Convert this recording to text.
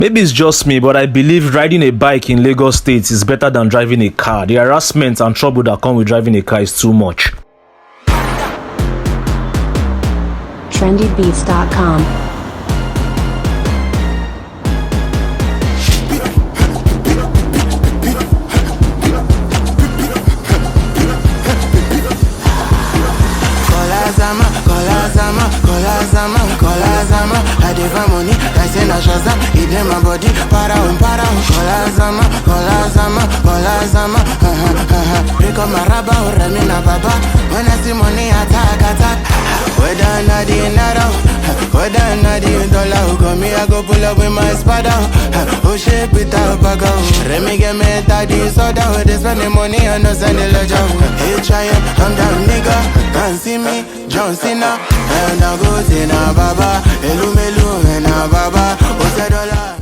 Maybe it's just me, but I believe riding a bike in Lagos State is better than driving a car. The harassment and trouble that come with driving a car is too much. trendybeats.com. Kolazama, I deva money, I say na Shazam, it in my body, para. Kolazama, break up my rubber, Remina Baba, when I see money, attack, whether or not the naira, whether or not the dollar, go me, I go pull up with my spada, oh shit, without bago, Remy get me daddy soda, they spend the money, I no send the ledger, hey giant, I'm down nigga, can't see me, John Cena, and I go to na baba, Elumelu, and na baba, $1.